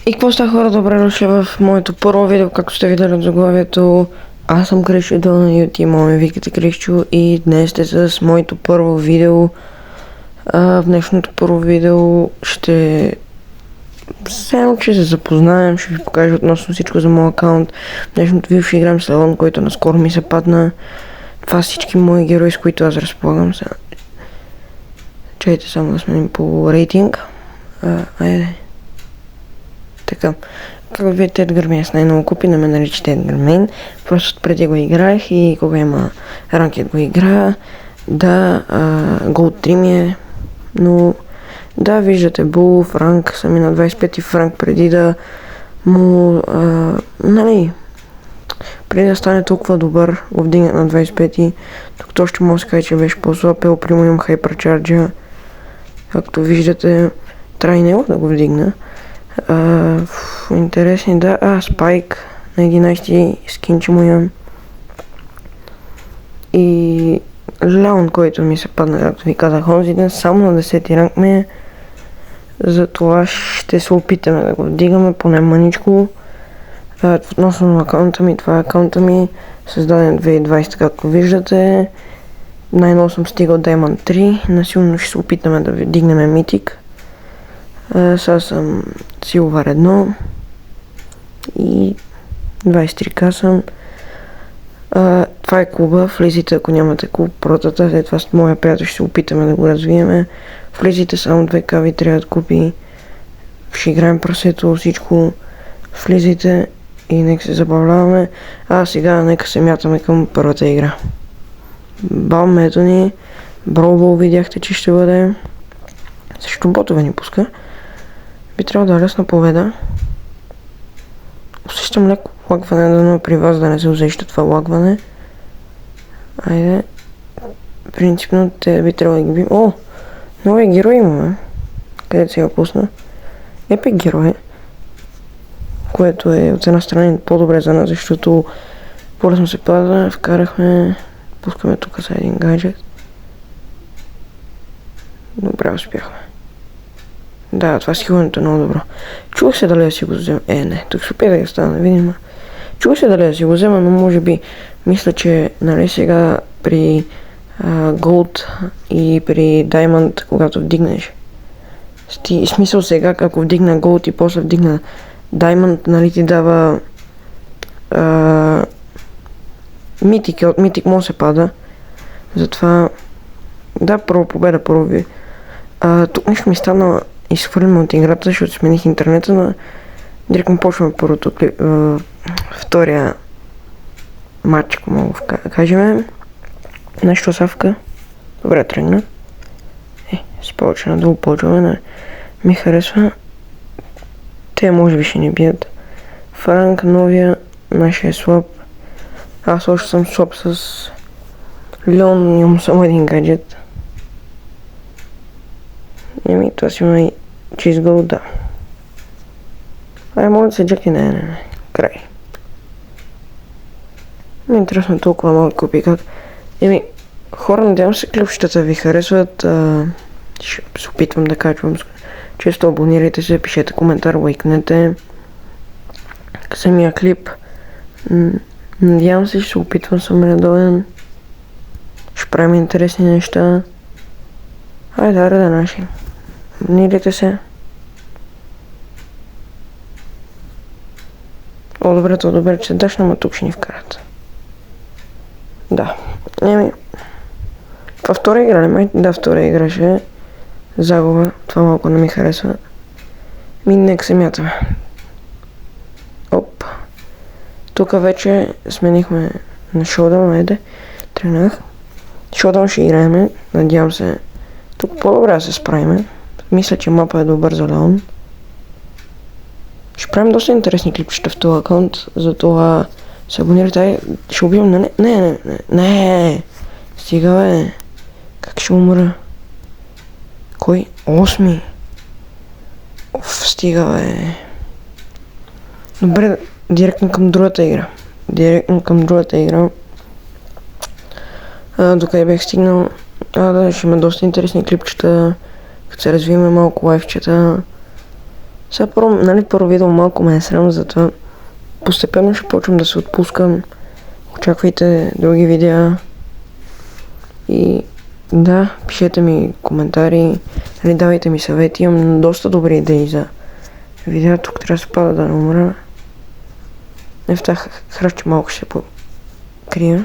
И какво ста, хора, добре дошли в моето първо видео, както сте видели от заглавието. Аз съм Кришчо Дол на YouTube, ме викате Кришчо, и днес сте с моето първо видео. В днешното първо видео ще се запознаем, ще ви покажа относно всичко за моят акаунт. В днешното видео ще играем с Леон, който наскоро ми се падна. Това са всички мои герои, с които аз разполагам сега. Чайте само да сменим по рейтинг. Айде. Така, както видите, Едгар ми е с най-много купи, не ме наричате Едгар Мейн. Просто преди го играех и кога има ранкет го играя. Да, Gold 3 ми е, но да, виждате, Бул, Франк, съм и на 25 Франк преди да му, преди да стане толкова добър, го вдигнат на 25, докато ще мога да се кажа, че беше по-слаб. Прямо имам Hypercharge, както виждате, трябва и него да го вдигна. Интересни, да, Спайк на 11 скинче му имам. И Леон, който ми се падна, както ви казах онзи ден, само на 10 ранг ми е. Затова ще се опитаме да го вдигаме, поне маничко. Относно акаунта ми, това е акаунта ми, създаден 2020, както виждате. Най-ново съм стигал Diamond 3, насилно ще се опитаме да вдигнем митик. Сега съм Silver 1 и 23к съм. Това е клуба, влизите, ако нямате клуб, протата, след това с моя приятел ще се опитаме да го развиеме. Влизите, само 2к ви трябва да купи. Ще играем прасето, всичко. Влизите и нека се забавляваме. Сега нека се мятаме към първата игра. Бамето ни, Броубол видяхте, че ще бъде. Също ботове ни пуска. Би трябвало да е лесна победа. Усещам леко лагване, дано при вас да не се усеща това лагване. Айде. Принципно те би трябвало да ги бим. Нови герои имаме. Къде се я пусна? Епик герой. Което е от една страна по-добре за нас, защото по-лесно се пада. Вкарахме. Пускаме тук за един гаджет. Добре, успяхме. Да, това схилването е много добро. Чувах се дали да си го взема. Не, тук ще опия да я стана, видим. Чувах се дали да си го взема, но може би мисля, че нали сега при Gold и при Diamond, когато вдигнеш. Смисъл сега, ако вдигна Gold и после вдигна Diamond, нали ти дава митик, от митик може да се пада. Затова да, първо победа, първо ви. Тук нещо ми стана изхвърлим от играта, защото смених интернета, но директно почваме първото втория матч, ако мога да кажем. Нещо савка. Добре тръгна. С повече надолу почваме. Ми харесва. Те може би ще ни бият. Франк, новия, нашия слаб. Аз още съм слаб с Леон, имам само един гаджет. Това си има и Cheese Gold, да. Може да се джаки, не. Край. Ми е интересно толкова малко купи как. Хора, надявам се клипчетата ви харесват. Ще се опитвам да качвам. Често абонирайте се, пишете коментар, лайкнете. Самия клип. Надявам се, ще се опитвам, съм редовен. Ще правим интересни неща. Да наши. Абонирайте се. Добре, че даш, но тук ще ни вкарат. Да. Това втора игра ли май? Да, втора игра ще е. Загуба. Това малко не ми харесва. Нека се мятаме. Тук вече сменихме на шоудаун, тръгнах. Шоудаун ще играеме, надявам се. Тук по-добре да се справиме. Мисля, че мапа е добър за Леон. Ще правим доста интересни клипчета в този акаунт, затова се абонирайте. Ще убивам на не. Стига бе. Как ще умра? Кой? 8. Стига бе. Добре, директно към другата игра. Докъде бях стигнал. Ще има доста интересни клипчета. Като се развиеме малко лайфчета. Сега първо видео малко ме е срам, затова постепенно ще почвам да се отпускам. Очаквайте други видеа. И да, пишете ми коментари, давайте ми съвети, имам доста добри идеи за видеа. Тук трябва да се пада да не умра. Не в тази храща малко ще се покрия.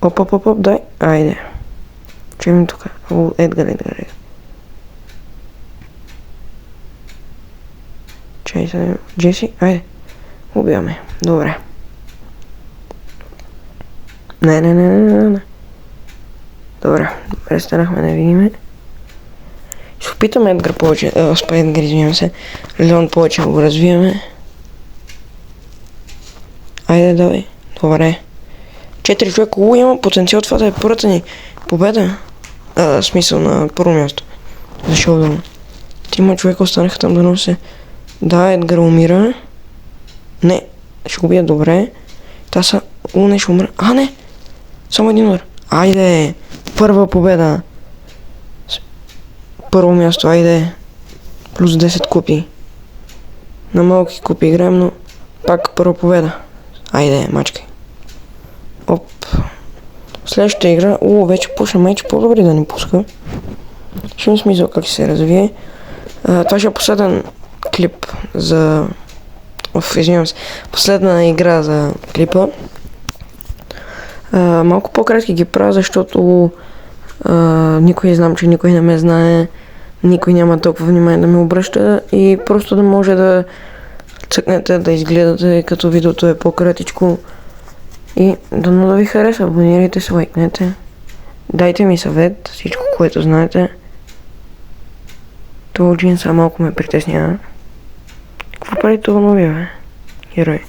Оп, дай, айде. Чуем тук. Едгар. Чай се, Джеси, айде. Убиваме. Добре. Не. Добре, станахме да видиме. Ще опитаме Едгар повече, Едгар, извинявам се. Леон повече го развиваме. Айде, давай. Добре. 4 човека. Има потенциал това да е първата ни победа. Смисъл на първо място. За шоудън. 3 човека останаха там да носи. Да, Едгар умира. Не, ще го бия добре. Та са... не ще умра. Не! Само един удар. Айде! Първа победа. Първо място, айде. Плюс 10 купи. На малки купи играем, но пак първа победа. Айде, мачкай. Оп. Следващата игра. Вече пушна меч, по-добре да ни пуска. Ще имам смисъл как се развие. Това ще е последен клип за... извинявам се. Последна игра за клипа. Малко по-кратки ги правя, защото знам, че никой не ме знае, никой няма толкова внимание да ме обръща и просто да може да цъкнете, да изгледате, като видеото е по-кратичко и да ви хареса, абонирайте се, лайкнете, дайте ми съвет, всичко, което знаете. Това джинса малко ме притеснява. Какво прави това новия, бе? Герой.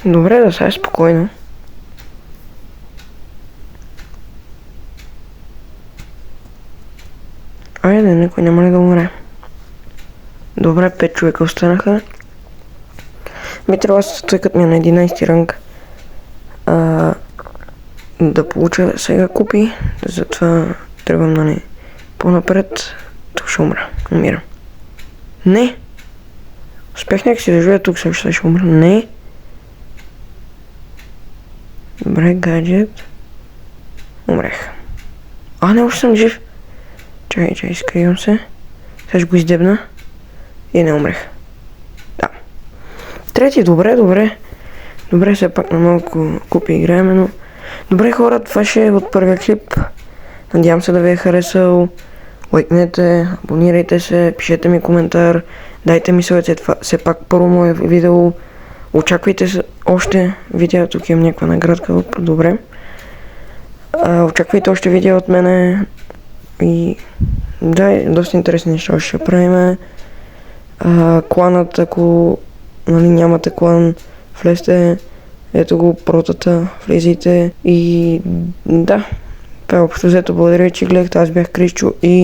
Добре, да сега е спокойно. Айде, никой няма ли да умре. Добре, 5 човека останаха. Би трябва стъкът ми е на 11 ранг. Да получа сега купи. Затова тръгвам по-напред. Тук ще умра. Умирам. Не! Успях някак си да живея тук, също ще умра. Не! Добре, гаджет. Умрех. Не, още съм жив. Чай, скривам се. Сега ще го издебна. И не умрех. Да. Трети, добре. Добре, все пак на малко купи играем, но... Добре, хора, това ще е от първия клип. Надявам се да ви е харесал. Лайкнете, абонирайте се, пишете ми коментар. Дайте ми съвети, това все пак първо мое видео. Очаквайте се още видео, тук имам някаква наградка, добре. Очаквайте още видео от мене и да, доста интересни неща ще правим. Кланът, ако нямате клан, влезте, ето го протата, влизайте и да, това е общо взето, благодаря, че гледахте, аз бях Крисчо и